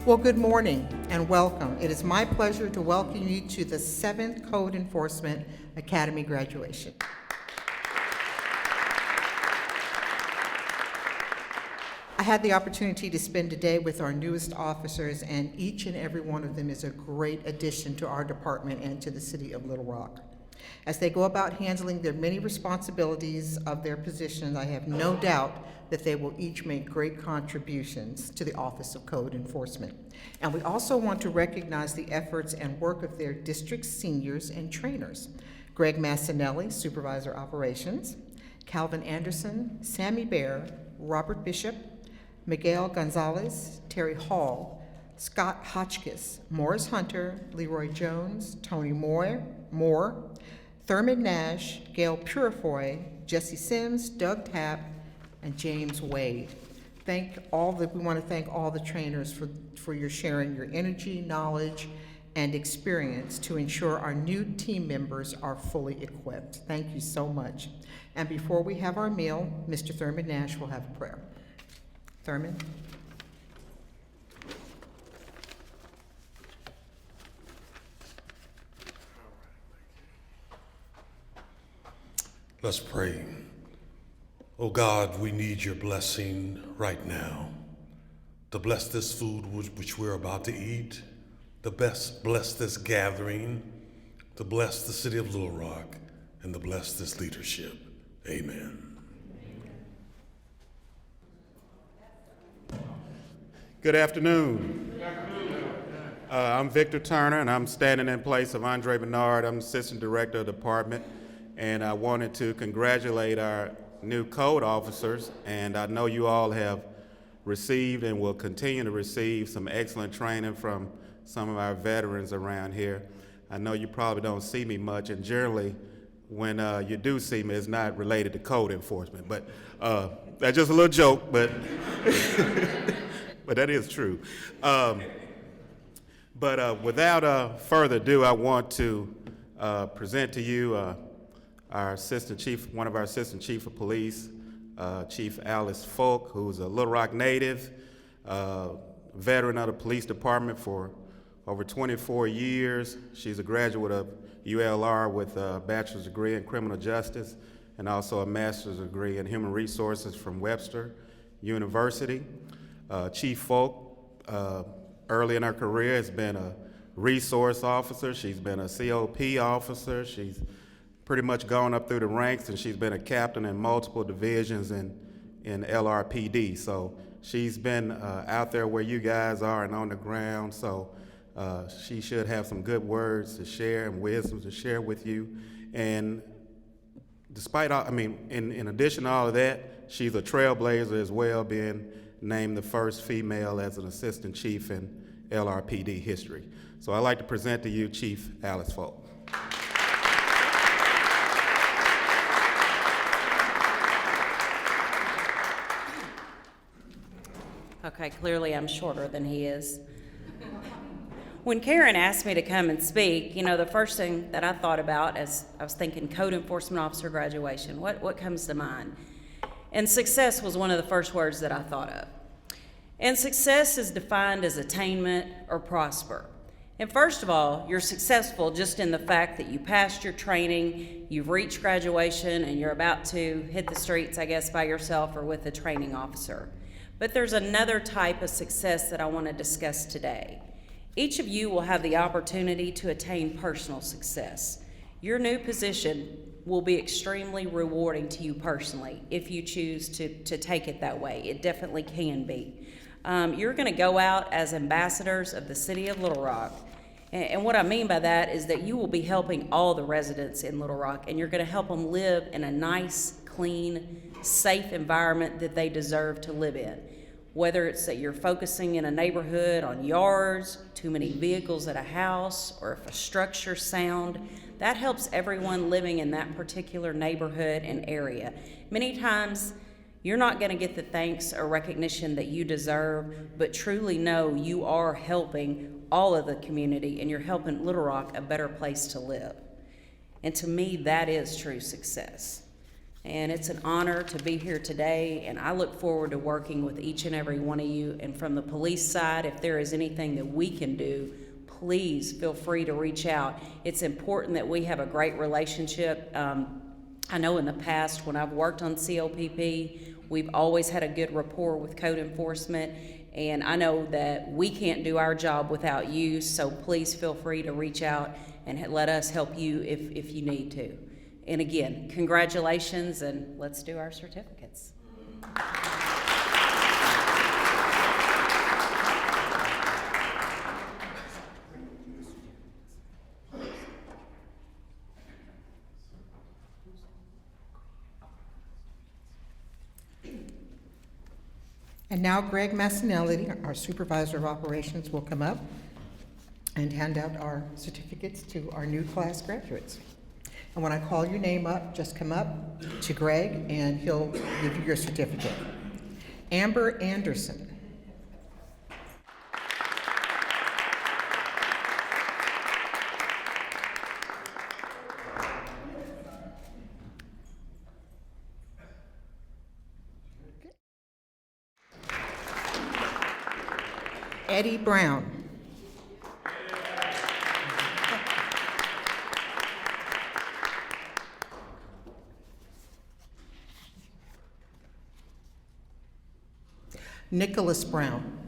Well, good morning and welcome. It is my pleasure to welcome you to the 7th Code Enforcement Academy graduation. I had the opportunity to spend a day with our newest officers, and each and every one of them is a great addition to our department and to the city of Little Rock. As they go about handling their many responsibilities of their positions, I have no doubt that they will each make great contributions to the Office of Code Enforcement. And we also want to recognize the efforts and work of their district seniors and trainers. Greg Massinelli, Supervisor Operations, Calvin Anderson, Sammy Bear, Robert Bishop, Miguel Gonzalez, Terry Hall, Scott Hotchkiss, Morris Hunter, Leroy Jones, Tony Moore, Thurman Nash, Gail Purifoy, Jesse Sims, Doug Tapp, and James Wade. We want to thank all the trainers for your sharing your energy, knowledge, and experience to ensure our new team members are fully equipped. Thank you so much. And before we have our meal, Mr. Thurman Nash will have a prayer. Thurman. Let's pray. Oh God, we need your blessing right now to bless this food which we're about to eat, to bless this gathering, to bless the city of Little Rock, and to bless this leadership. Amen. Good afternoon. I'm Victor Turner, and I'm standing in place of Andre Bernard. I'm Assistant Director of the Department, and I wanted to congratulate our new code officers, and I know you all have received and will continue to receive some excellent training from some of our veterans around here. I know you probably don't see me much, and generally when you do see me, it's not related to code enforcement, but that's just a little joke, but but that is true. Without further ado, I want to present to you one of our assistant chief of police, Chief Alice Fulk, who's a Little Rock native, veteran of the police department for over 24 years. She's a graduate of ULR with a bachelor's degree in criminal justice and also a master's degree in human resources from Webster University. Chief Fulk, early in her career, has been a resource officer. She's been a COP officer. She's pretty much gone up through the ranks, and she's been a captain in multiple divisions in LRPD. So she's been out there where you guys are and on the ground. So she should have some good words to share and wisdom to share with you. And despite all, in addition to all of that, she's a trailblazer as well, being named the first female as an assistant chief in LRPD history. So I'd like to present to you Chief Alice Fulk. Okay, clearly I'm shorter than he is. When Karen asked me to come and speak, the first thing that I thought about as I was thinking code enforcement officer graduation, what comes to mind? And success was one of the first words that I thought of. And success is defined as attainment or prosper. And first of all, you're successful just in the fact that you passed your training, you've reached graduation, and you're about to hit the streets, I guess, by yourself or with a training officer. But there's another type of success that I want to discuss today. Each of you will have the opportunity to attain personal success. Your new position will be extremely rewarding to you personally if you choose to take it that way. It definitely can be. You're going to go out as ambassadors of the city of Little Rock. And what I mean by that is that you will be helping all the residents in Little Rock, and you're going to help them live in a nice, clean, safe environment that they deserve to live in. Whether it's that you're focusing in a neighborhood on yards, too many vehicles at a house, or if a structure's sound, that helps everyone living in that particular neighborhood and area. Many times, you're not going to get the thanks or recognition that you deserve, but truly know you are helping all of the community and you're helping Little Rock a better place to live. And to me, that is true success. And it's an honor to be here today, and I look forward to working with each and every one of you. And from the police side, if there is anything that we can do, please feel free to reach out. It's important that we have a great relationship. I know in the past when I've worked on CLPP, we've always had a good rapport with code enforcement, and I know that we can't do our job without you, so please feel free to reach out and let us help you if you need to. And again, congratulations, and let's do our certificates. And now Greg Massinelli, our Supervisor of Operations, will come up and hand out our certificates to our new class graduates. And when I call your name up, just come up to Greg and he'll give you your certificate. Amber Anderson. Eddie Brown. Nicholas Brown.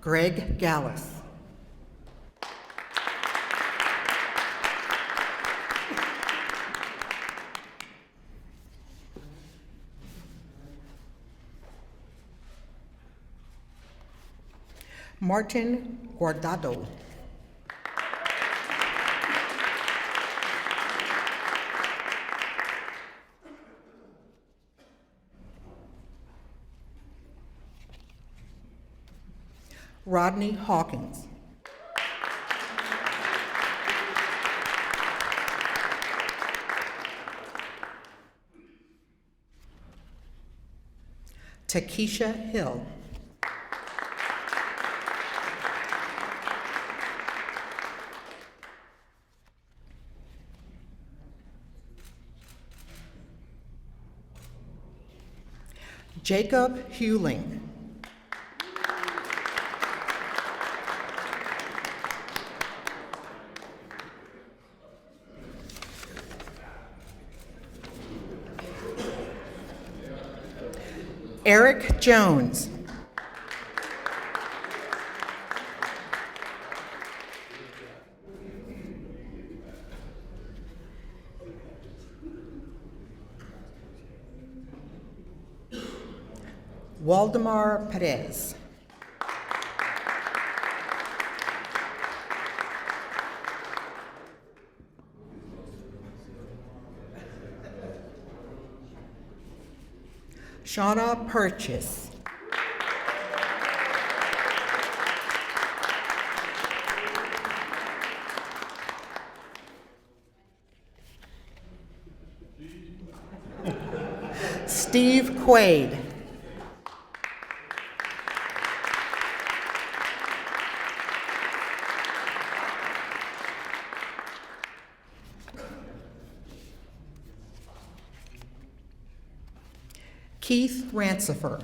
Greg Gallus. Martin Guardado. Rodney Hawkins. Takesha Hill. Jacob Hewling. Eric Jones. Waldemar Perez. Shauna Purchase. Steve Quaid. Keith Rancifer.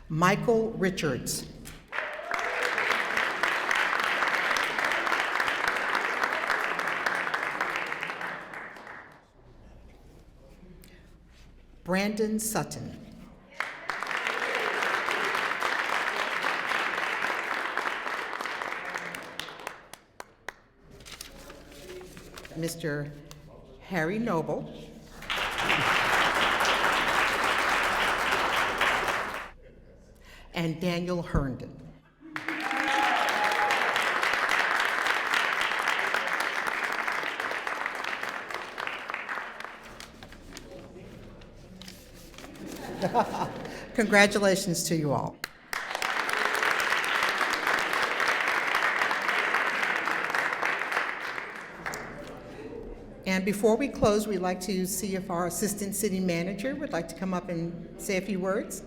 Michael Richards. Brandon Sutton. Mr. Harry Noble. And Daniel Herndon. Congratulations to you all. And before we close, we'd like to see if our Assistant City Manager would like to come up and say a few words.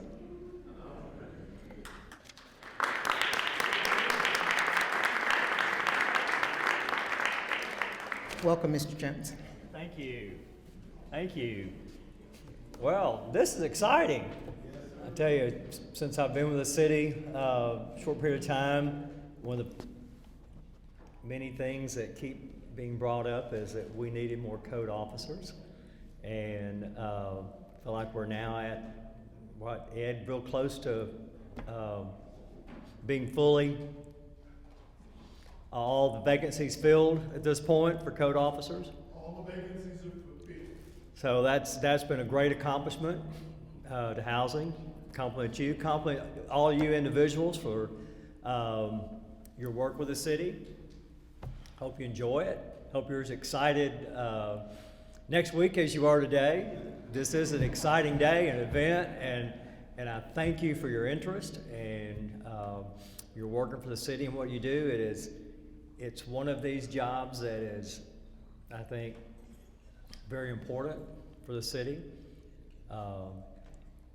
Welcome, Mr. Jones. Thank you. Thank you. Well, this is exciting. I tell you, since I've been with the city, short period of time, one of the many things that keep being brought up is that we needed more code officers. And feel like we're now at, what, Ed, real close to being fully all the vacancies filled at this point for code officers. All the vacancies are filled. So that's been a great accomplishment to housing. Compliment you, compliment all you individuals for your work with the city. Hope you enjoy it. Hope you're as excited next week as you are today. This is an exciting day, an event, and I thank you for your interest and you're working for the city and what you do. It's one of these jobs that is, I think, very important for the city.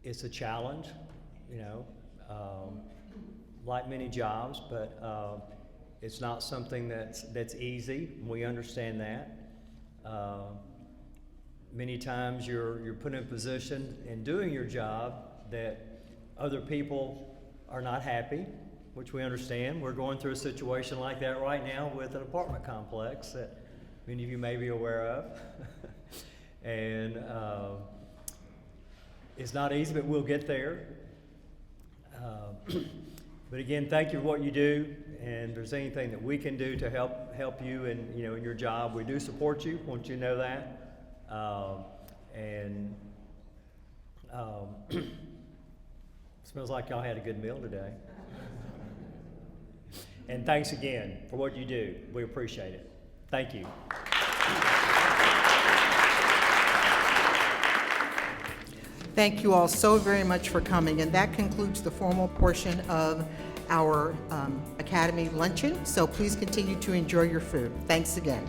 It's a challenge, you know, like many jobs, but it's not something that's easy. We understand that. Many times you're put in a position in doing your job that other people are not happy, which we understand. We're going through a situation like that right now with an apartment complex that many of you may be aware of. And it's not easy, but we'll get there. But again, thank you for what you do. And if there's anything that we can do to help you in your job, we do support you. Want you to know that. Smells like y'all had a good meal today. And thanks again for what you do. We appreciate it. Thank you. Thank you all so very much for coming, and that concludes the formal portion of our Academy luncheon, so please continue to enjoy your food. Thanks again.